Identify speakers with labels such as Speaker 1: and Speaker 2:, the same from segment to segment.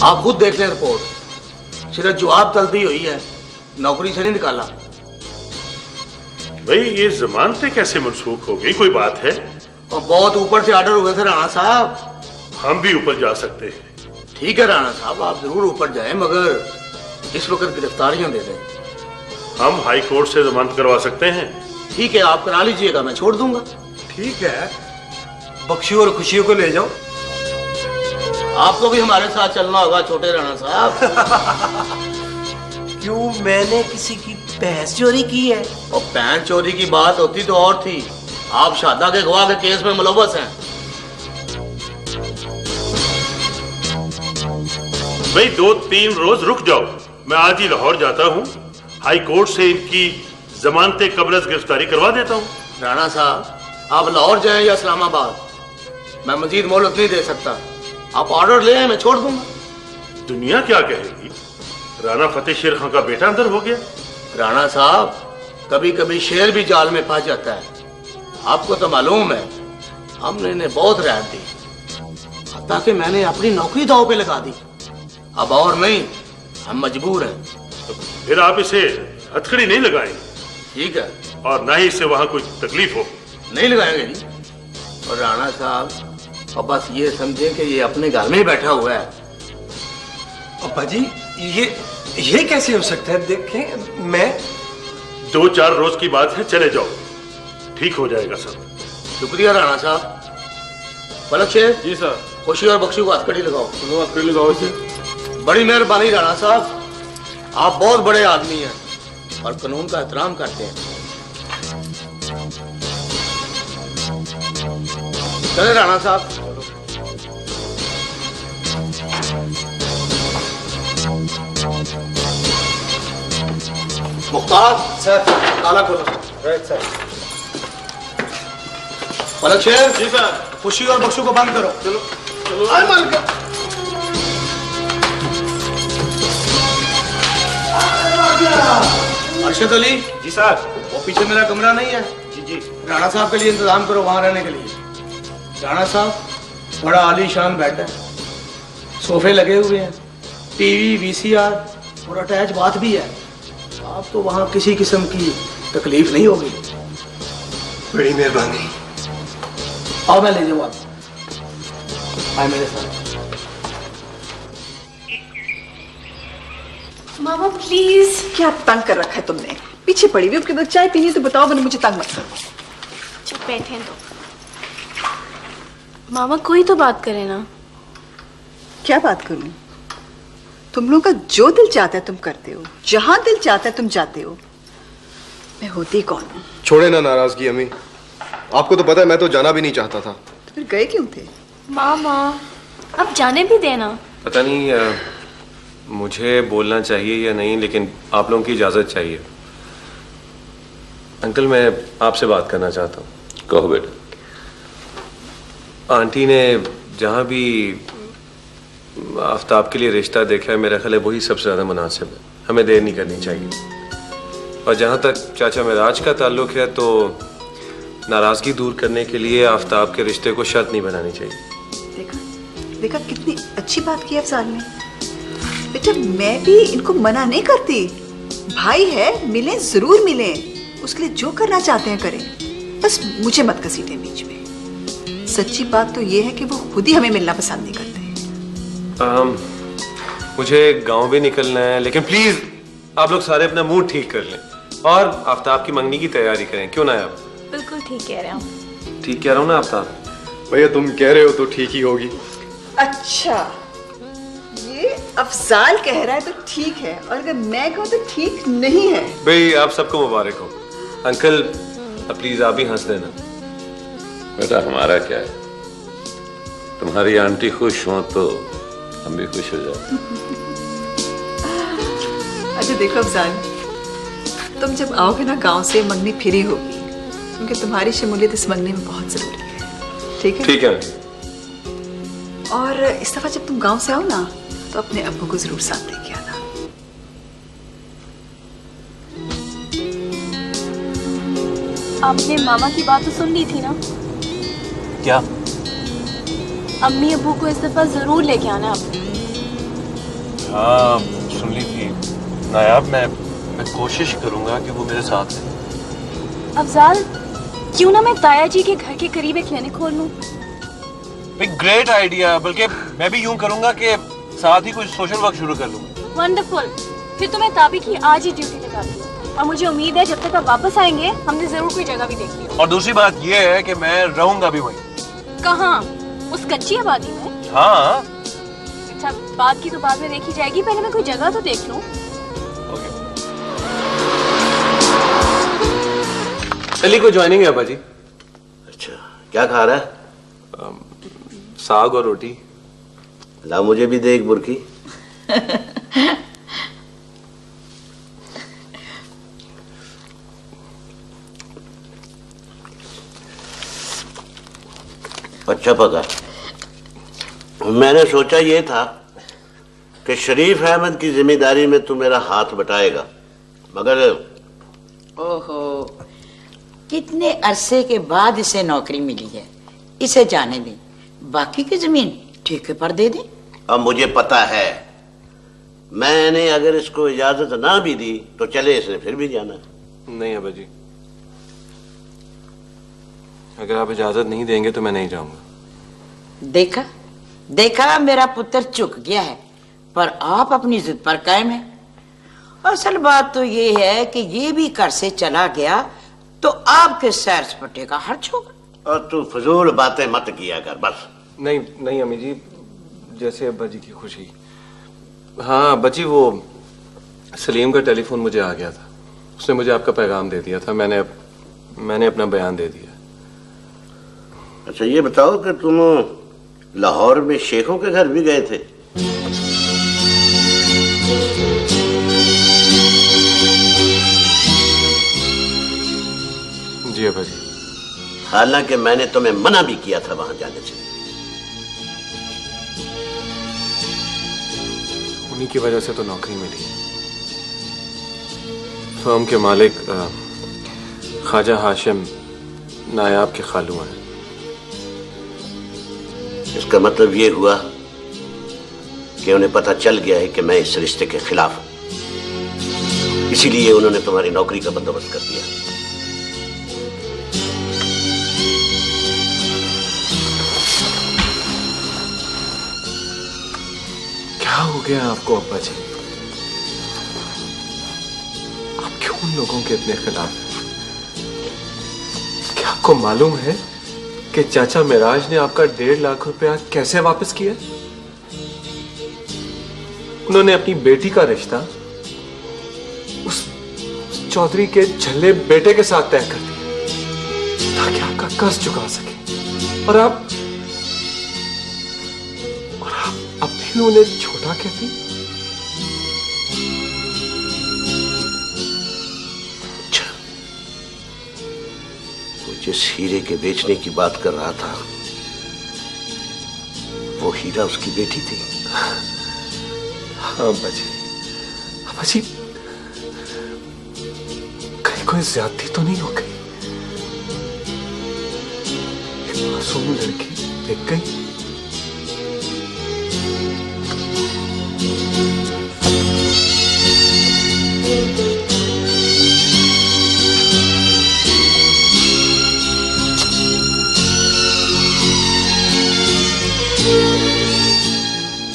Speaker 1: आप खुद देख लें रिपोर्ट, सिर्फ जवाब तलबी हुई है, नौकरी से नहीं निकाला।
Speaker 2: भाई ये जमानतें कैसे मनसूख हो गई, कोई बात है?
Speaker 1: और बहुत ऊपर से ऑर्डर हुए थे राणा साहब।
Speaker 2: हम भी ऊपर जा सकते हैं।
Speaker 1: ठीक है राणा साहब, आप जरूर ऊपर जाएं, मगर इस वक्त गिरफ्तारियां दे दें।
Speaker 2: हम हाई कोर्ट से जमानत करवा सकते हैं।
Speaker 1: ठीक है, आप करा लीजिएगा, मैं छोड़ दूंगा।
Speaker 3: ठीक है, बख्शी और खुशियों को ले जाओ।
Speaker 1: आपको भी हमारे साथ चलना होगा छोटे राणा साहब।
Speaker 3: क्यों, मैंने किसी की भैंस चोरी की है?
Speaker 1: और भैंस चोरी की बात होती तो और थी, आप शादा के गवाह के केस में मुलव्वस हैं।
Speaker 2: भाई 2-3 रोज रुक जाओ, मैं आज ही लाहौर जाता हूँ, हाई कोर्ट से इनकी जमानतें कबल अज़ गिरफ्तारी करवा देता हूँ।
Speaker 1: राणा साहब, आप लाहौर जाएं या इस्लामाबाद, मैं मजीद मोहलत नहीं दे सकता। आप ऑर्डर ले आए, मैं छोड़ दूंगा।
Speaker 2: दुनिया क्या कहेगी, राणा फतेह शेर खां का बेटा अंदर हो गया।
Speaker 1: राणा साहब, कभी कभी शेर भी जाल में फंस जाता है, आपको तो मालूम है। हमने इन्हें बहुत रियायत दी, ताकि मैंने अपनी नौकरी दांव पे लगा दी। अब और नहीं, हम मजबूर हैं।
Speaker 2: तो फिर आप इसे हथकड़ी नहीं लगाएंगे?
Speaker 1: ठीक है,
Speaker 2: और ना ही इससे वहां कोई तकलीफ हो?
Speaker 1: नहीं लगाएंगे जी। और राणा साहब, अब बस ये समझें कि ये अपने घर में ही बैठा हुआ है।
Speaker 3: अब्बा जी, ये कैसे हो सकता है? देखें, मैं
Speaker 2: 2-4 रोज की बात है, चले जाओ, ठीक हो जाएगा सब।
Speaker 1: शुक्रिया राणा साहब। पलक शेर
Speaker 4: जी सर।
Speaker 1: खुशी और बख्शी को हथकड़ी लगाओ।
Speaker 4: हथकड़ी लगाओ इसे।
Speaker 1: बड़ी मेहरबानी राणा साहब, आप बहुत बड़े आदमी हैं और कानून का एहतराम करते हैं। चले राणा साहब। मुख्तार
Speaker 3: सर,
Speaker 1: ताला खोलो।
Speaker 3: Right sir.
Speaker 1: पलक शेर
Speaker 4: जी सर।
Speaker 1: खुशी और बख्शू को बंद करो।
Speaker 4: चलो चलो।
Speaker 1: आए मालिक। अरशद अली।
Speaker 4: जी सर।
Speaker 1: वो पीछे मेरा कमरा नहीं है?
Speaker 4: जी जी।
Speaker 1: राणा साहब के लिए इंतजाम करो वहां रहने के लिए। राणा साहब, बड़ा आलीशान बेड है, सोफे लगे हुए हैं, टीवी, वीसीआर और अटैच बाथ भी है। आप तो वहां किसी किस्म की तकलीफ नहीं होगी।
Speaker 3: बड़ी मेहरबानी।
Speaker 1: आओ मैं ले जाऊँ आप। आए मेरे साथ।
Speaker 5: मामा प्लीज।
Speaker 6: क्या तंग कर रखा है तुमने? पीछे पड़ी हुई, उसके बाद चाय पीनी तो बताओ, वरना मुझे तंग मत करो।
Speaker 5: चुप बैठे तो। मामा कोई तो बात करे ना।
Speaker 6: क्या बात करूं? तुम लोगों का जो दिल चाहता है तुम करते हो, जहां दिल चाहता है तुम जाते हो। मैं होती कौन हूं?
Speaker 7: छोड़े ना नाराजगी अम्मी, आपको तो पता है मैं तो जाना भी नहीं चाहता था।
Speaker 6: तो फिर गए क्यों थे?
Speaker 5: मामा अब जाने भी देना।
Speaker 4: पता नहीं मुझे बोलना चाहिए या नहीं, लेकिन आप लोगों की इजाजत चाहिए। अंकल, मैं आपसे बात करना चाहता हूँ।
Speaker 2: कहो बेटा।
Speaker 4: आंटी ने जहाँ भी आफ्ताब के लिए रिश्ता देखा है, मेरा ख्याल है वही सबसे ज़्यादा मुनासिब है। हमें देर नहीं करनी चाहिए। और जहाँ तक चाचा मेराज का ताल्लुक है, तो नाराज़गी दूर करने के लिए आफ्ताब के रिश्ते को शर्त नहीं बनानी चाहिए।
Speaker 6: देखा देखा, कितनी अच्छी बात की अफजाल ने। बेटा, मैं भी इनको मना नहीं करती। भाई है, मिलें जरूर मिलें, उसके लिए जो करना चाहते हैं करें, बस मुझे मत घसीटें बीच में। सच्ची बात तो ये है कि वो खुद ही हमें मिलना पसंद नहीं करते।
Speaker 4: मुझे गांव भी निकलना है, लेकिन प्लीज आप लोग सारे अपना मूड ठीक कर लें और आफ्ताब की मंगनी की तैयारी करें। क्यों ना आप?
Speaker 5: बिल्कुल ठीक कह रहे हो।
Speaker 4: ठीक कह रहा हूँ ना आफ्ताब?
Speaker 7: भैया तुम कह रहे हो तो ठीक ही होगी।
Speaker 6: अच्छा, ये अफजाल कह रहा है तो ठीक है, और अगर मैं कहूँ तो ठीक नहीं है।
Speaker 4: भाई आप सबको मुबारक हो। अंकल प्लीज आप भी हंस देना।
Speaker 8: बेटा हमारा क्या है, तुम्हारी आंटी खुश हो तो हम भी खुश हो जाते।
Speaker 6: अच्छा देखो अफजाल, तुम जब आओगे ना गांव से, मंगनी फिरी होगी, क्योंकि तुम्हारी शमूलियत इस मंगनी में बहुत जरूरी है। ठीक है?
Speaker 4: ठीक है।
Speaker 6: और इस दफा जब तुम गांव से आओ ना, तो अपने अब्बू को जरूर साथ लेके आना।
Speaker 5: आपने मामा की बात तो सुन ली थी ना?
Speaker 4: क्या?
Speaker 5: अम्मी अब्बू को इस दफा जरूर लेके आना आपने।
Speaker 4: हाँ सुन ली थी नायाब। मैं कोशिश करूंगा कि वो मेरे साथ है।
Speaker 5: अफजाल, क्यों ना मैं ताया जी के घर के करीब एक क्लिनिक खोल लूं?
Speaker 4: एक ग्रेट आइडिया। बल्कि मैं भी यूं करूंगा कि साथ ही कुछ सोशल वर्क शुरू कर लूंगा।
Speaker 5: वंडरफुल। फिर तो मैं ताबी की आज ही ड्यूटी लगा दूँ और मुझे उम्मीद है जब तक आप वापस आएंगे हमने जरूर कोई जगह भी देख ली।
Speaker 4: और दूसरी बात ये है कि मैं रहूंगा भी वहीं।
Speaker 5: कहाँ? उस कच्ची आबादी में?
Speaker 4: हाँ।
Speaker 5: अच्छा, बात की तो बाद में देखी जाएगी, पहले मैं कोई जगह तो देख लूं।
Speaker 4: अली को ज्वाइनिंग है अब्बा जी।
Speaker 9: अच्छा, क्या खा रहा है?
Speaker 4: साग और रोटी।
Speaker 9: ला मुझे भी दे एक बुरकी। अच्छा पका। मैंने सोचा ये था कि शरीफ अहमद की जिम्मेदारी में तू मेरा हाथ बटाएगा, मगर
Speaker 10: ओहो, कितने अरसे के बाद इसे नौकरी मिली है। इसे जाने दें, बाकी की जमीन ठेके पर दे दें।
Speaker 9: अब मुझे पता है, मैंने अगर इसको इजाजत ना भी दी तो चले इसने फिर भी जाना।
Speaker 4: नहीं अब्बा जी, अगर आप इजाजत नहीं देंगे तो मैं नहीं जाऊंगा।
Speaker 10: देखा देखा, मेरा पुत्र चुक गया है, पर आप अपनी जिद पर कायम हैं। असल बात तो ये है कि ये भी घर से चला गया तो आपके सैर सपाटे का खर्च होगा।
Speaker 9: और तू फजूल बातें मत किया कर बस।
Speaker 4: नहीं नहीं अम्मी जी, जैसे अब्बा जी की खुशी। हाँ अब्बा जी, वो सलीम का टेलीफोन मुझे आ गया था। उसने मुझे आपका पैगाम दे दिया था। मैंने अपना बयान दे दिया।
Speaker 9: अच्छा ये बताओ कि तुम लाहौर में शेखों के घर भी गए थे?
Speaker 4: जी अब्बा जी।
Speaker 9: हालांकि मैंने तुम्हें मना भी किया था वहां जाने से।
Speaker 4: उन्हीं की वजह से तो नौकरी मिली। फर्म के मालिक ख्वाजा हाशिम नायाब के खालू हैं।
Speaker 9: इसका मतलब ये हुआ कि उन्हें पता चल गया है कि मैं इस रिश्ते के खिलाफ हूं, इसीलिए उन्होंने तुम्हारी नौकरी का बंदोबस्त कर दिया।
Speaker 4: क्या हो गया आपको अब्बा जी? आप क्यों उन लोगों के इतने खिलाफ हैं? क्या आपको मालूम है कि चाचा मिराज ने आपका 1.5 लाख रुपया कैसे वापस किया? उन्होंने अपनी बेटी का रिश्ता उस चौधरी के झल्ले बेटे के साथ तय कर दिया ताकि आपका कर्ज चुका सके। और आप अब भी उन्हें छोटा कहती?
Speaker 9: जिस हीरे के बेचने की बात कर रहा था वो हीरा उसकी बेटी थी।
Speaker 4: हाँ अब्बा जी, कहीं कोई ज्यादती तो नहीं हो गई? एक मासूम लड़की देख गई।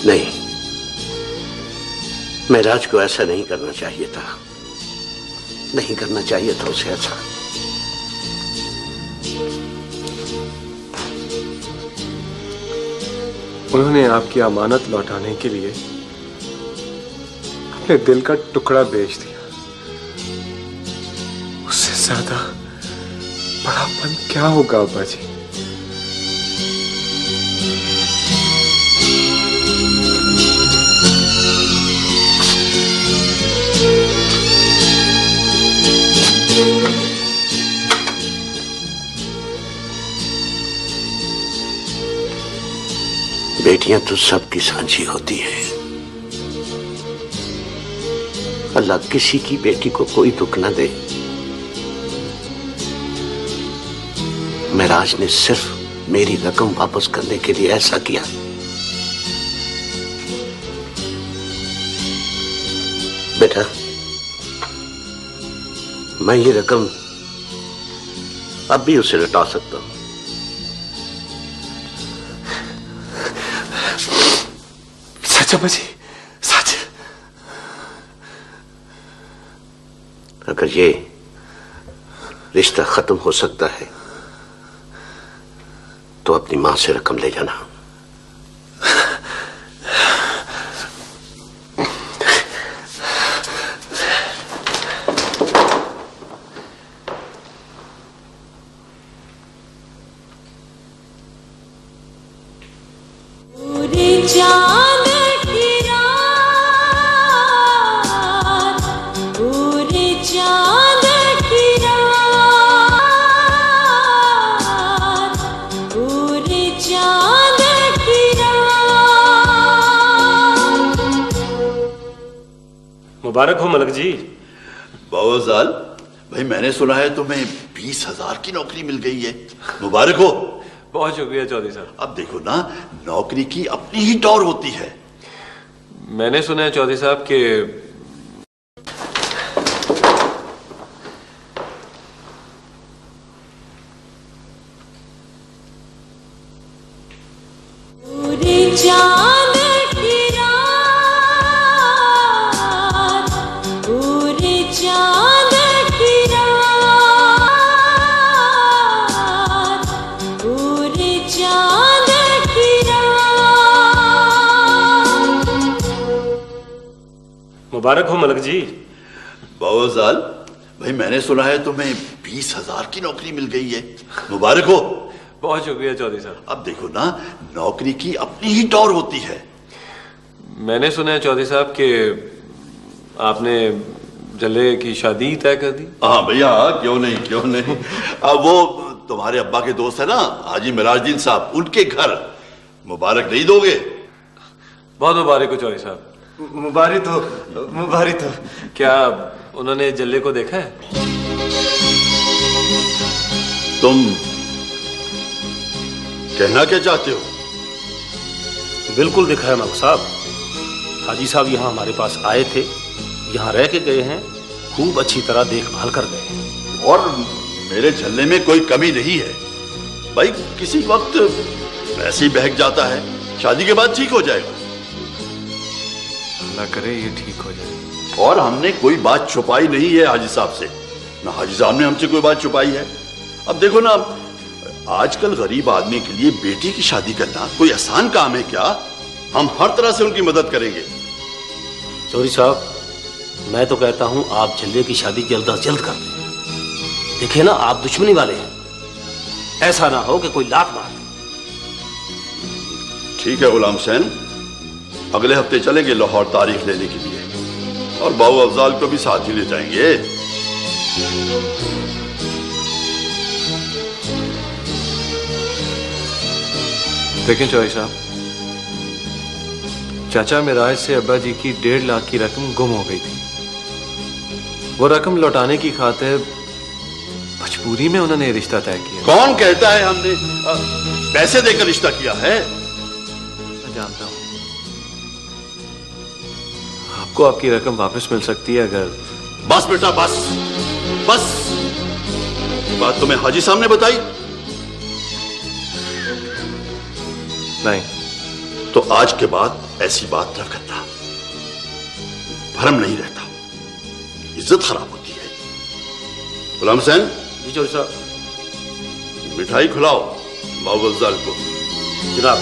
Speaker 9: नहीं, महराज को ऐसा नहीं करना चाहिए था। नहीं करना चाहिए था उसे ऐसा।
Speaker 4: उन्होंने आपकी अमानत लौटाने के लिए अपने दिल का टुकड़ा बेच दिया। उससे ज्यादा बड़ापन क्या होगा अब्बा जी?
Speaker 9: बेटियां तो सबकी सांझी होती हैं। अल्लाह किसी की बेटी को कोई दुख न दे। महराज ने सिर्फ मेरी रकम वापस करने के लिए ऐसा किया। बेटा, मैं ये रकम अब भी उसे लौटा सकता हूं।
Speaker 3: सच अब्बा जी, सच।
Speaker 9: अगर ये रिश्ता खत्म हो सकता है तो अपनी मां से रकम ले जाना।
Speaker 11: मुबारक हो मलक जी।
Speaker 12: बावजाल भाई, मैंने सुना है तुम्हें 20,000 की नौकरी मिल गई है। मुबारक हो।
Speaker 4: बहुत शुक्रिया चौधरी साहब।
Speaker 12: अब देखो ना, नौकरी की अपनी ही टौर होती है।
Speaker 4: मैंने सुना है चौधरी साहब के
Speaker 11: मुबारक हो मलक जी।
Speaker 12: बावजाल भाई, मैंने सुना है तुम्हें 20,000 की नौकरी मिल गई है। मुबारक हो।
Speaker 4: बहुत शुक्रिया चौधरी साहब।
Speaker 12: अब देखो ना, नौकरी की अपनी ही टौर होती है।
Speaker 4: मैंने सुना है चौधरी साहब के आपने जल्ले की शादी तय कर दी।
Speaker 12: हाँ भैया, क्यों नहीं, क्यों नहीं। अब वो तुम्हारे अब्बा के दोस्त है ना, हाजी मिराजुद्दीन साहब, उनके घर। मुबारक नहीं दोगे?
Speaker 4: बहुत मुबारक हो चौधरी साहब।
Speaker 3: मुबारक हो।
Speaker 4: क्या उन्होंने जल्ले को देखा है?
Speaker 12: तुम कहना क्या चाहते हो?
Speaker 11: बिल्कुल दिखा है मलक साहब। हाजी साहब यहाँ हमारे पास आए थे, यहाँ रह के गए हैं, खूब अच्छी तरह देखभाल कर गए हैं।
Speaker 12: और मेरे झल्ले में कोई कमी नहीं है भाई। किसी वक्त वैसे ही बहक जाता है, शादी के बाद ठीक हो जाएगा।
Speaker 4: अल्लाह करे ये ठीक हो जाए।
Speaker 12: और हमने कोई बात छुपाई नहीं है हाजी साहब से, ना हाजी साहब ने हमसे कोई बात छुपाई है। अब देखो ना, आजकल गरीब आदमी के लिए बेटी की शादी करना कोई आसान काम है क्या? हम हर तरह से उनकी मदद करेंगे।
Speaker 11: चौधरी साहब, मैं तो कहता हूं आप झल्ले की शादी जल्द अज जल्द कर दें। देखिए ना, आप दुश्मनी वाले हैं, ऐसा ना हो कि कोई लात मार।
Speaker 12: ठीक है गुलाम हुसैन, अगले हफ्ते चलेंगे लाहौर तारीख लेने के लिए, और बाबू अफजाल को भी साथ ही ले जाएंगे।
Speaker 4: देखें चौधरी साहब, चाचा मिराज से अब्बा जी की 1.5 लाख की रकम गुम हो गई थी। वो रकम लौटाने की खातिर मजबूरी में उन्होंने रिश्ता तय किया।
Speaker 12: कौन कहता है हमने पैसे देकर रिश्ता किया है?
Speaker 4: मैं जानता हूं आपको आपकी रकम वापस मिल सकती है अगर।
Speaker 12: बस बेटा, बस बस। बात तुम्हें हाजी साहब ने बताई?
Speaker 4: नहीं।
Speaker 12: तो आज के बाद ऐसी बात न करना, भरम नहीं रहता, इज्जत खराब होती है। गुलाम हुसैन।
Speaker 11: जी चौधरी साहब।
Speaker 12: मिठाई खिलाओ बाबू अफजाल को।
Speaker 11: जनाब।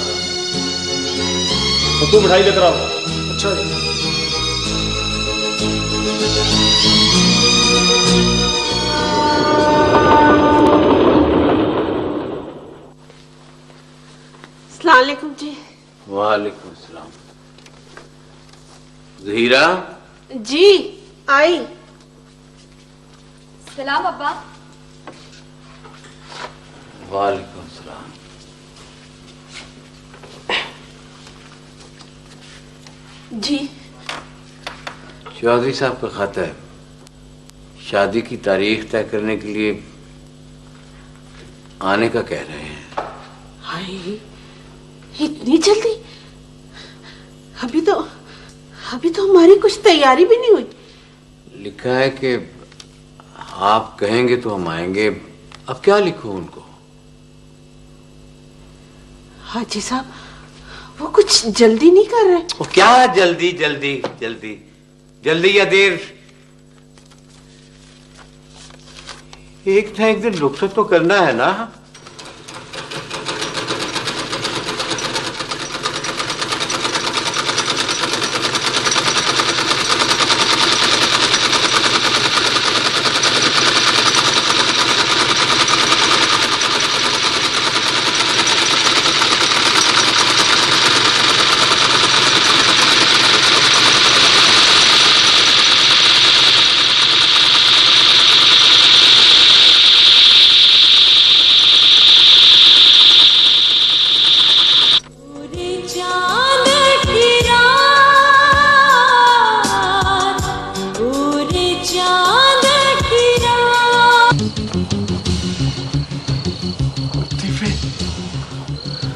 Speaker 11: तो तू मिठाई लेकर आओ।
Speaker 1: अच्छा जी।
Speaker 13: अस्सलाम वालेकुम जी।
Speaker 8: वालेकुम सलाम। ज़हीरा।
Speaker 13: जी आई।
Speaker 5: सलाम अब्बा।
Speaker 8: वालेकुम सलाम।
Speaker 13: जी।
Speaker 8: चौधरी साहब का खाता है, शादी की तारीख तय करने के लिए आने का कह रहे हैं।
Speaker 13: हाय, इतनी जल्दी? अभी तो हमारी कुछ तैयारी भी नहीं हुई।
Speaker 8: लिखा है कि आप कहेंगे तो हम आएंगे। अब क्या लिखूं उनको?
Speaker 13: हाजी साहब वो कुछ जल्दी नहीं कर रहे?
Speaker 8: वो क्या जल्दी जल्दी जल्दी जल्दी या देर, एक ना एक दिन रुखसत तो करना है ना।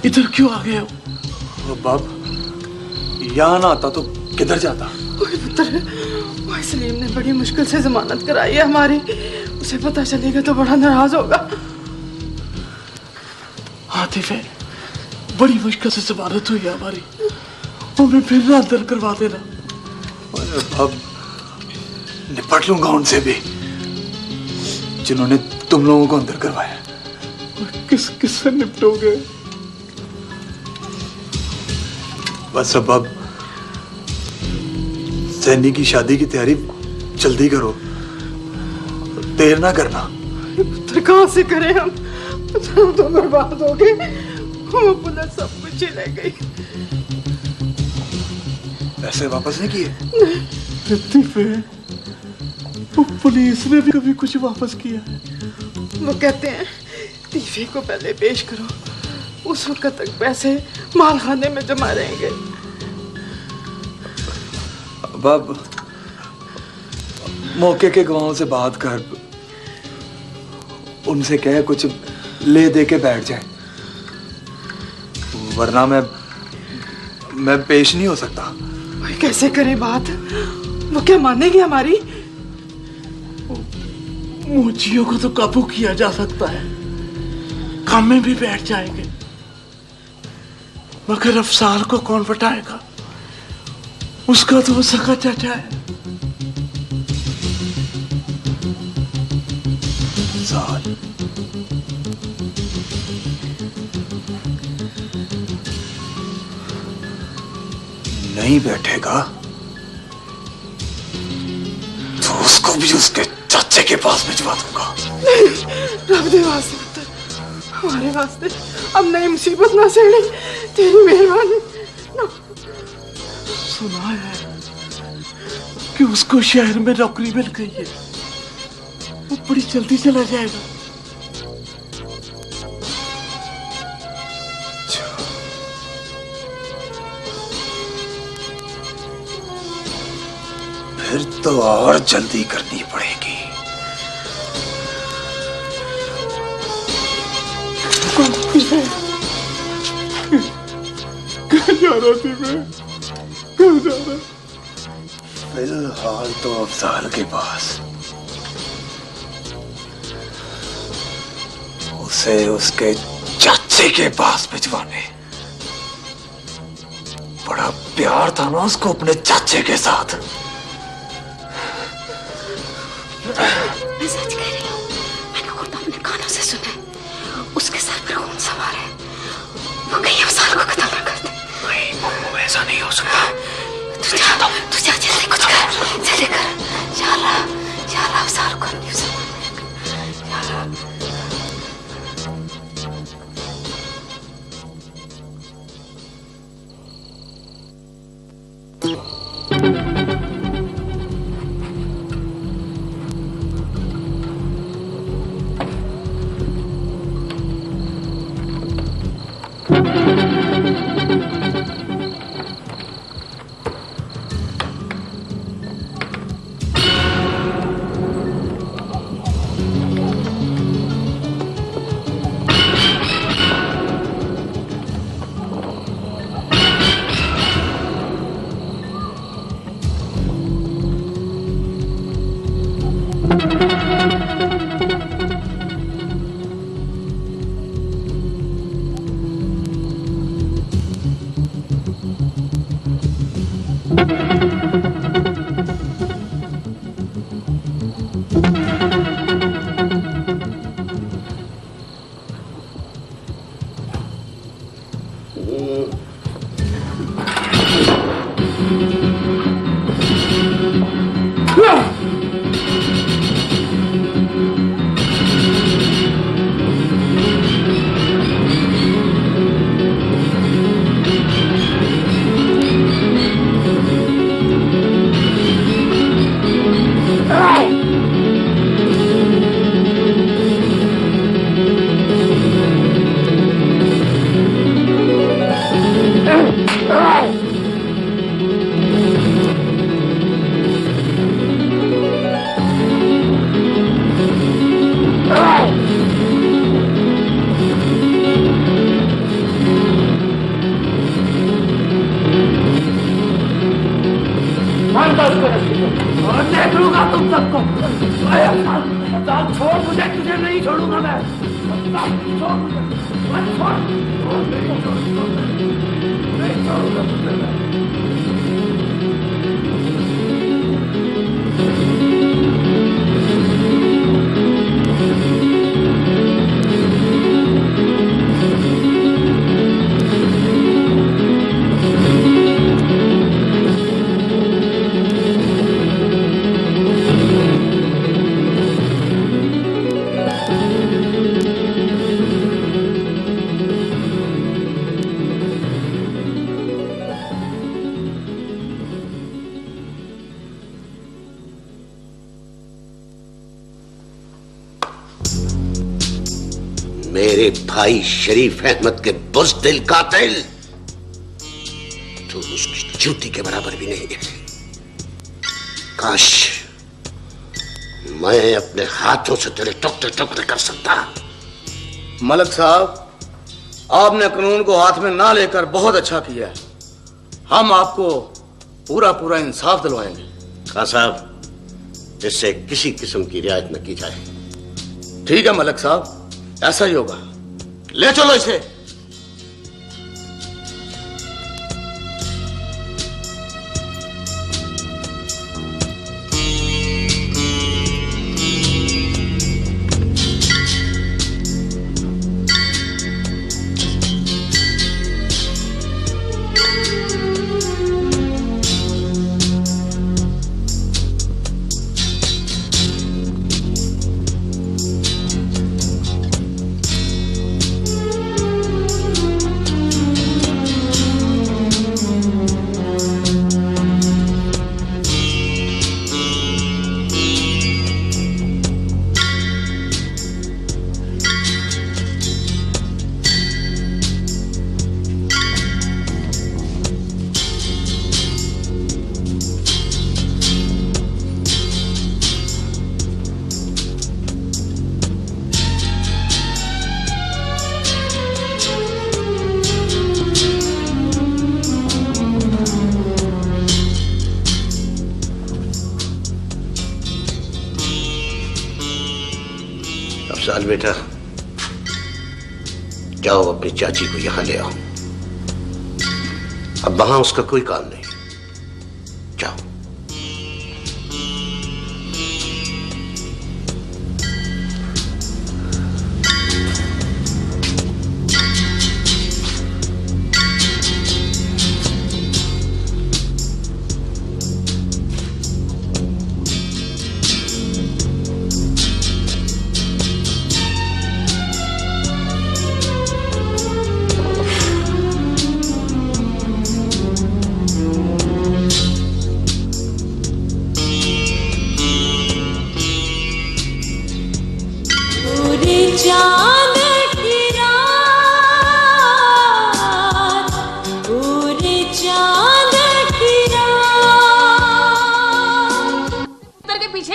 Speaker 1: इधर क्यों आ गए हो? बाप, यहाँ ना आता तो किधर जाता?
Speaker 13: पुत्र, भाई सलीम ने बड़ी मुश्किल से जमानत कराई है हमारी। उसे पता चलेगा तो बड़ा नाराज होगा।
Speaker 1: आतिफ है, बड़ी मुश्किल से जमानत हुई है हमारी, हमें फिर ना अंदर करवा देना। अब निपट लूंगा उनसे भी जिन्होंने तुम लोगों को अंदर करवाया। किस से निपटोगे? बस अब सैनी की शादी की तैयारी जल्दी करो, देर ना करना।
Speaker 13: तो कहाँ से करें हम तो बर्बाद हो गए। वो पुलिस सब कुछ ही ले गई।
Speaker 1: पैसे वापस नहीं किए? वो पुलिस ने भी कभी कुछ वापस किया है?
Speaker 13: वो कहते हैं तीफे को पहले पेश करो, उस वक्त तक पैसे माल खाने में जमा रहेंगे।
Speaker 1: अब मौके के गवाहों से बात कर, उनसे कह कुछ ले दे के बैठ जाए, वरना मैं पेश नहीं हो सकता।
Speaker 13: भाई कैसे करें बात? वो क्या मानेगी हमारी?
Speaker 1: मुझियों को तो काबू किया जा सकता है, काम में भी बैठ जाएंगे, मगर अफसार को कौन बटाएगा? उसका तो वो सगा चाचा है। साल नहीं बैठेगा तो उसको भी उसके चाचे के पास भिजवा दूंगा।
Speaker 13: रब दे वास्ते पुत्र, हमारे वास्ते अब नई मुसीबत ना सेड़ी, तेरी मेहरबानी।
Speaker 1: सुना है कि उसको शहर में नौकरी मिल गई है, वो बड़ी जल्दी चला जाएगा। फिर तो और जल्दी करनी पड़ेगी। कहाँ जा रहा थी मैं? कहाँ जा रहा? फिलहाल तो अफजाल के पास, उसे उसके चाचे के पास भिजवाने। बड़ा प्यार था ना उसको अपने चाचे के साथ।
Speaker 14: मैं सच कह रही हूँ, मैंने खुद अपने कानों से सुना है। उसके सर पर खून सवार है, वो कहीं अफसार को कत्ल न कर दे।
Speaker 1: नहीं, ऐसा नहीं हो सकता।
Speaker 14: तू जा जल्दी कुछ कर, जल्दी कर। शाला अफसार को नहीं संभाल।
Speaker 1: देख लूंगा तुम सबको। छोड़ मुझे, तुझे नहीं छोड़ूंगा मैं। छोड़ मुझे, छोड़, नहीं छोड़ूंगा तुझे मैं।
Speaker 9: मेरे भाई शरीफ अहमद के बुज़दिल कातिल, तू उसकी चूटी के बराबर भी नहीं है। काश मैं अपने हाथों से तेरे टुकड़े टुकड़े कर सकता।
Speaker 1: मलक साहब, आपने कानून को हाथ में ना लेकर बहुत अच्छा किया है। हम आपको पूरा पूरा इंसाफ दिलवाएंगे।
Speaker 9: खान साहब, इससे किसी किस्म की रियायत न की जाए।
Speaker 1: ठीक है मलक साहब, ऐसा ही होगा। ले चलो इसे।
Speaker 9: अफजाल बेटा, जाओ अपनी चाची को यहां ले आओ। अब वहां उसका कोई काम नहीं। जाओ।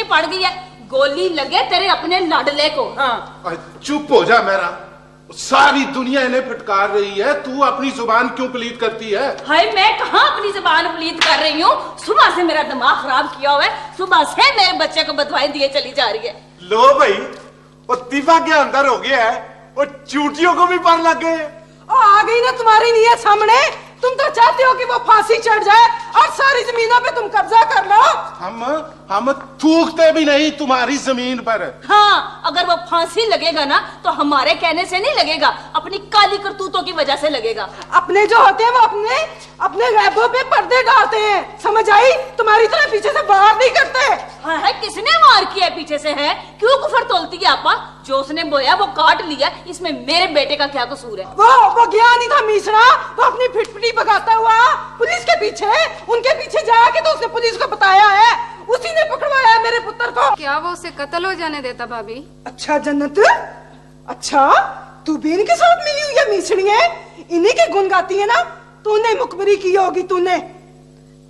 Speaker 15: पड़ गई है, गोली लगे तेरे अपने लाडले को। हाँ
Speaker 16: चुप हो जा मेरा, सारी दुनिया इन्हें फटकार रही है, तू अपनी जुबान क्यों पलीद करती है?
Speaker 15: हाय, मैं कहाँ अपनी जुबान पलीद कर रही हूँ? सुबह से मेरा दिमाग खराब किया हुआ है, सुबह से मेरे बच्चे को बदवाएं दिए चली जा रही है।
Speaker 16: लो भाई, वो दीवा के अंदर हो गया है, वो चूटियों को भी पर लग गए।
Speaker 13: आ गई ना तुम्हारी नीयत सामने। तुम तो चाहते हो कि वो फांसी चढ़ जाए और सारी जमीनों पे तुम कब्जा कर लो।
Speaker 16: हम थूकते भी नहीं तुम्हारी जमीन पर।
Speaker 15: हाँ, अगर वो फांसी लगेगा ना तो हमारे कहने से नहीं लगेगा, अपनी काली करतूतों की वजह से लगेगा।
Speaker 13: अपने जो होते हैं वो अपने गैबों पे पर्दे डालते हैं, समझ आई? तुम्हारी तरह पीछे से वार नहीं करते।
Speaker 15: हाँ है, किसने वार किया पीछे से है? क्यों कुफर तोलती है आपा? जो उसने बोया वो काट लिया, इसमें मेरे बेटे का क्या कसूर है?
Speaker 13: वो गया नहीं था मिश्रा, वो अपनी फिटफिटी भगाता हुआ पुलिस के पीछे, उनके पीछे जाके तो उसने पुलिस को बताया है, उसी ने पकड़वाया है मेरे पुत्र को।
Speaker 17: क्या वो उसे कत्ल हो जाने देता भाभी?
Speaker 13: अच्छा जन्नत, अच्छा तू भी इनके साथ मिली हुई है मिसड़ी है, इन्हीं के गुण गाती है ना? तूने मुखबरी की होगी तूने।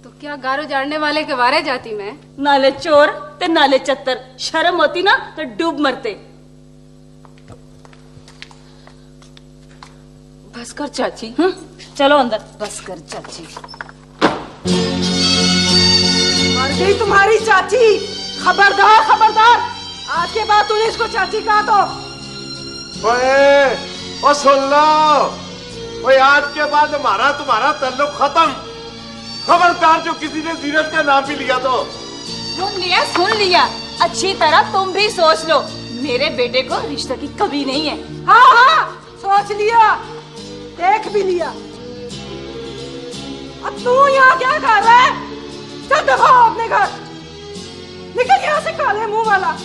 Speaker 17: तो क्या गारो जाड़ने वाले के वारे जाती मैं?
Speaker 15: नाले चोर ते नाले चत्तर, शर्म होती ना तो डूब मरते।
Speaker 17: बस कर चाची।
Speaker 15: चलो अंदर।
Speaker 17: बस कर चाची।
Speaker 13: मर गई तुम्हारी चाची। खबरदार खबरदार, आज के बाद तूने इसको चाची कहा तो।
Speaker 16: ओए, सुन लो, ओए आज के बाद हमारा तुम्हारा ताल्लुक खत्म। खबरदार जो किसी ने जीनत का नाम भी लिया तो।
Speaker 15: सुन लिया, अच्छी तरह तुम भी सोच लो, मेरे बेटे को रिश्ते की कभी नहीं है।
Speaker 13: हाँ हाँ सोच लिया, देख भी लिया। अब तू यहाँ क्या कर रहा है? चल दफा हो अपने घर, निकल यहाँ से काले मुंह वाला।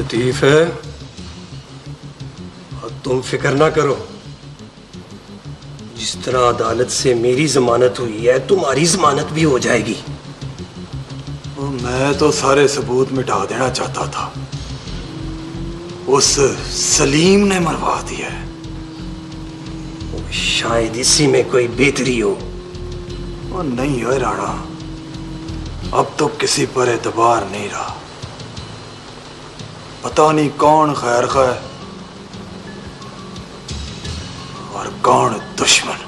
Speaker 3: लतीफ है, और तुम फिक्र ना करो, जिस तरह अदालत से मेरी जमानत हुई है तुम्हारी जमानत भी हो जाएगी।
Speaker 18: मैं तो सारे सबूत मिटा देना चाहता था, उस सलीम ने मरवा दिया है।
Speaker 3: शायद इसी में कोई बेहतरी हो।
Speaker 18: वो नहीं है राणा, अब तो किसी पर एतबार नहीं रहा। पता नहीं कौन खैर खा है और कौन दुश्मन।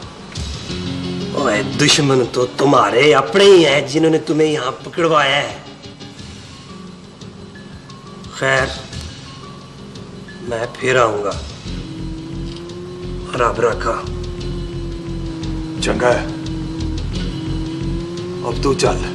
Speaker 3: ओए दुश्मन तो तुम्हारे अपने ही हैं जिन्होंने तुम्हें यहां पकड़वाया है। खैर मैं फिर आऊंगा। रब रखा।
Speaker 18: चंगा है, अब तू चल।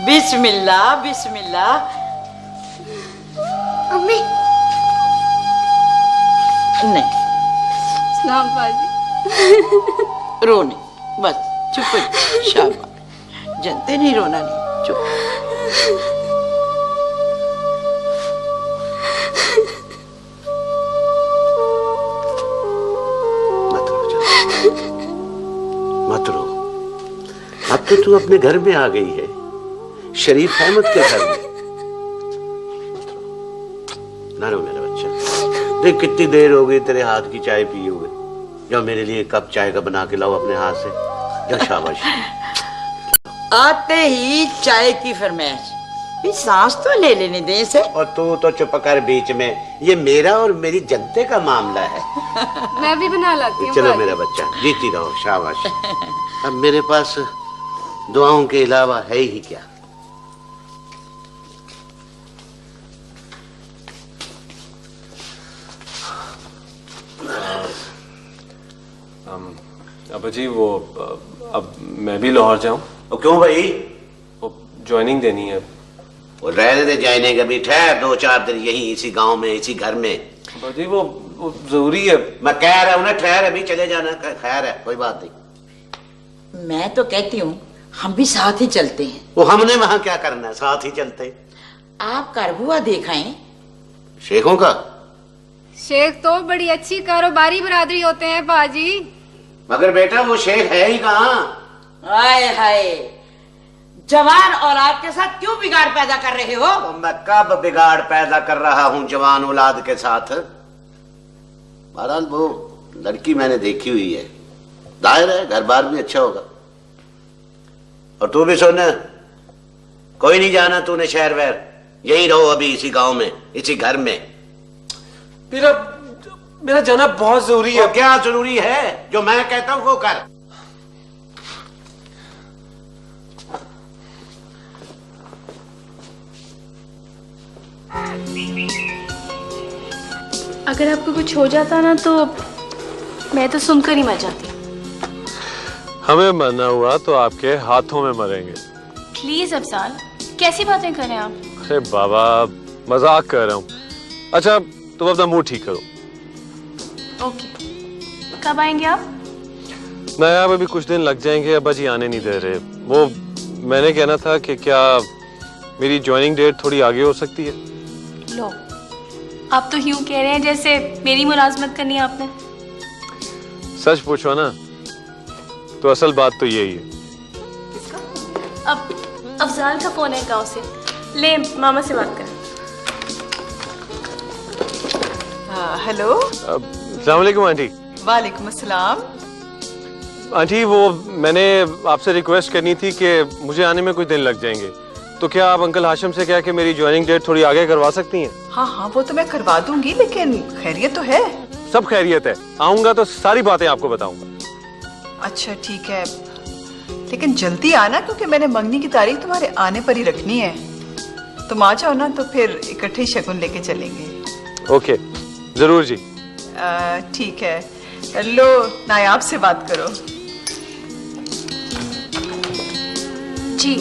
Speaker 10: बिस्मिल्लाह बिस्मिल्लाह।
Speaker 14: अम्मी
Speaker 10: नहीं,
Speaker 17: सलाम बाजी।
Speaker 10: रो नहीं, बस चुप हो, शाबाश। जनते नहीं, रोना नहीं, चुप।
Speaker 9: मत रो, अब तो तू अपने घर में आ गई है, शरीफ अहमद के घर में। ना रो मेरा बच्चा, देख कितनी देर हो गई तेरे हाथ की चाय पिए हुए। जाओ मेरे लिए कप चाय का बना के लाओ अपने हाथ से। जाओ, शाबाश।
Speaker 10: आते ही चाय की फरमाइश। भी सांस तो ले लेने दे इसे।
Speaker 9: और तू तो चुप कर बीच में, ये मेरा और मेरी जनते का मामला है।
Speaker 17: मैं भी बना लाती हूँ।
Speaker 9: चलो मेरा बच्चा, जीती रहो, शाबाश। अब मेरे पास दुआओं के अलावा है ही क्या।
Speaker 4: अब जी वो अब मैं भी लाहौर जाऊं?
Speaker 9: क्यों भाई?
Speaker 4: वो ज्वाइनिंग देनी है।
Speaker 9: वो रहने दे ज्वाइनिंग, अभी ठहर 2-4 दिन यही इसी गांव में, इसी घर में।
Speaker 4: जी वो जरूरी है।
Speaker 9: मैं कह रहा हूं ना, ठहर, अभी चले जाना। खैर है, कोई बात नहीं।
Speaker 10: मैं तो कहती हूँ हम भी साथ ही चलते हैं।
Speaker 9: वो हमने वहां क्या करना है, साथ ही चलते।
Speaker 10: आप कारबुआ देखाएं।
Speaker 9: शेखों का?
Speaker 17: शेख तो बड़ी अच्छी कारोबारी बरादरी होते हैं बाजी।
Speaker 9: मगर बेटा वो शेख है ही कहाँ?
Speaker 10: हाय हाय, जवान औलाद के साथ क्यों बिगाड़ पैदा कर रहे हो?
Speaker 9: तो मैं कब बिगाड़ पैदा कर रहा हूँ जवान औलाद के साथ? बहरहाल वो लड़की मैंने देखी हुई है, जाहिर है घर बार भी अच्छा होगा। और तू भी सुन, कोई नहीं जाना तूने शहर वहर, यही रहो अभी इसी गांव में, इसी घर में।
Speaker 4: मेरा जाना बहुत जरूरी है।
Speaker 9: क्या जरूरी है? जो मैं कहता हूं वो कर।
Speaker 5: अगर आपको कुछ हो जाता ना तो मैं तो सुनकर ही मर जाती।
Speaker 4: हमें मरना हुआ तो आपके हाथों में मरेंगे।
Speaker 5: प्लीज अफजाल, कैसी बातें करें आप?
Speaker 4: अरे बाबा, मजाक कर रहा हूँ। अच्छा तुम अपना मूड ठीक करो।
Speaker 5: ओके, कब आएंगे आप?
Speaker 4: ना यार अभी कुछ दिन लग जाएंगे, अब्बा जी आने नहीं दे रहे। वो मैंने कहना था कि क्या मेरी ज्वाइनिंग डेट थोड़ी आगे हो सकती है?
Speaker 5: लो, आप तो यूं कह रहे हैं जैसे मेरी मुलाजमत करनी है आपने।
Speaker 4: सच पूछो ना तो असल बात तो यही है।
Speaker 5: अब अफजाल का फोन है गांव से, ले मामा से बात कर।
Speaker 6: हेलो।
Speaker 4: अस्सलाम वालेकुम आंटी।
Speaker 6: वालेकुम अस्सलाम।
Speaker 4: आंटी वो मैंने आपसे रिक्वेस्ट करनी थी कि मुझे आने में कुछ दिन लग जाएंगे, तो क्या आप अंकल हाशिम से कह के मेरी ज्वाइनिंग डेट थोड़ी आगे करवा सकती हैं?
Speaker 6: हाँ हाँ वो तो मैं करवा दूंगी, लेकिन खैरियत तो है?
Speaker 4: सब खैरियत है, आऊंगा तो सारी बातें आपको बताऊंगा।
Speaker 6: अच्छा ठीक है, लेकिन जल्दी आना क्योंकि मैंने मंगनी की तारीख तुम्हारे आने पर ही रखनी है। तुम आ जाओ ना तो फिर इकट्ठे ही शगुन लेके चलेंगे।
Speaker 4: ओके जरूर जी।
Speaker 6: ठीक है, लो नायाब से बात करो।
Speaker 5: जी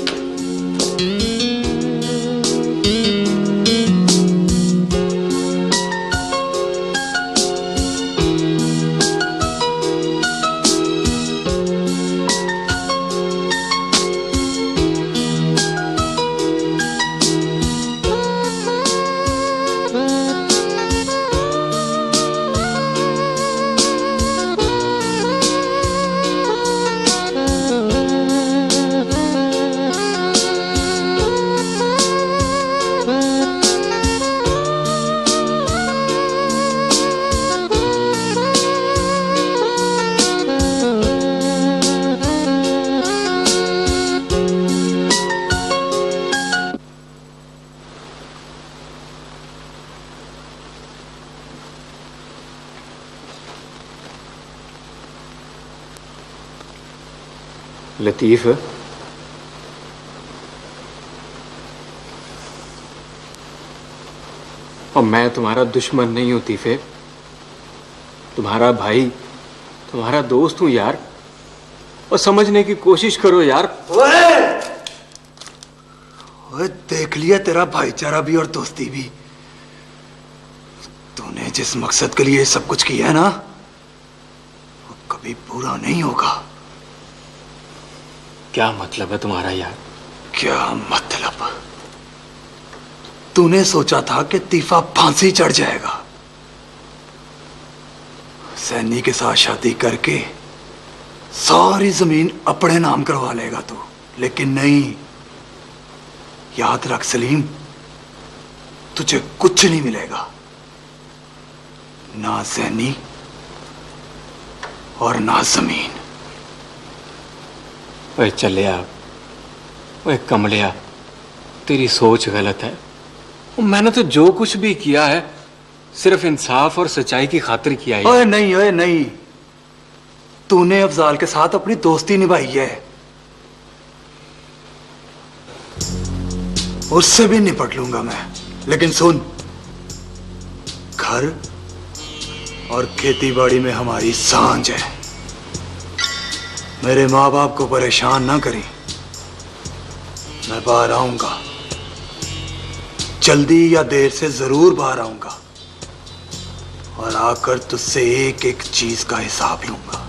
Speaker 18: लतीफ, और मैं तुम्हारा दुश्मन नहीं हूं तीफे, तुम्हारा भाई, तुम्हारा दोस्त हूं यार, और समझने की कोशिश करो यार।
Speaker 1: ओए देख लिया तेरा भाईचारा भी और दोस्ती भी। तूने जिस मकसद के लिए सब कुछ किया है ना, वो कभी पूरा नहीं होगा।
Speaker 18: क्या मतलब है तुम्हारा यार?
Speaker 1: क्या मतलब? तूने सोचा था कि तीफा फांसी चढ़ जाएगा, सैनी के साथ शादी करके सारी जमीन अपने नाम करवा लेगा तू, लेकिन नहीं। याद रख सलीम, तुझे कुछ नहीं मिलेगा, ना सैनी और ना जमीन।
Speaker 18: ओए चलिया, ओए कमलिया, तेरी सोच गलत है। मैंने तो जो कुछ भी किया है सिर्फ इंसाफ और सच्चाई की खातिर किया है।
Speaker 1: ओए नहीं, तूने अफजाल के साथ अपनी दोस्ती निभाई है, उससे भी निपट लूंगा मैं। लेकिन सुन, घर और खेतीबाड़ी में हमारी सांझ है। मेरे माँ बाप को परेशान ना करी, मैं बाहर आऊंगा, जल्दी या देर से जरूर बाहर आऊंगा और आकर तुझसे एक एक चीज का हिसाब लूंगा।